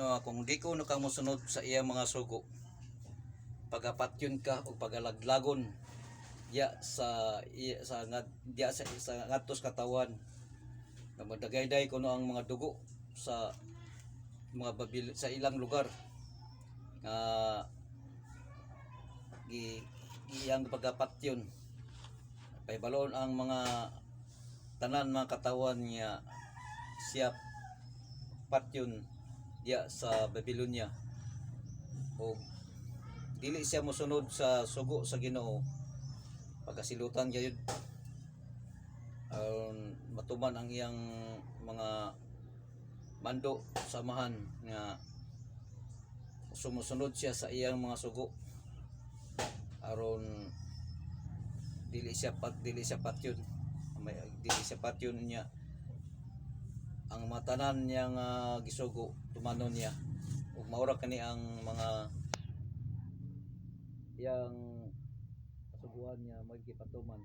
no, kung di ko ka mosunod sa iyang mga sugo, pagapatyon ka o pagalaglagon ya sa ngatos katawan na madagayday kuno ang mga dugo sa mga sa ilang lugar nga iyang pagapatyon paybalon ang mga tanan mga katawan niya siya patyon diya sa Babylonia o dili siya mosunod sa sugo sa Ginoo pagkasilutan gyud matuman ang iyang mga mando samahan nga sumusunod siya sa iyang mga sugo aron dili siya patyon niya ang matanan niya nga gisugo tumanon niya ug maura kani ang mga yang kasuguan niya magkipatuman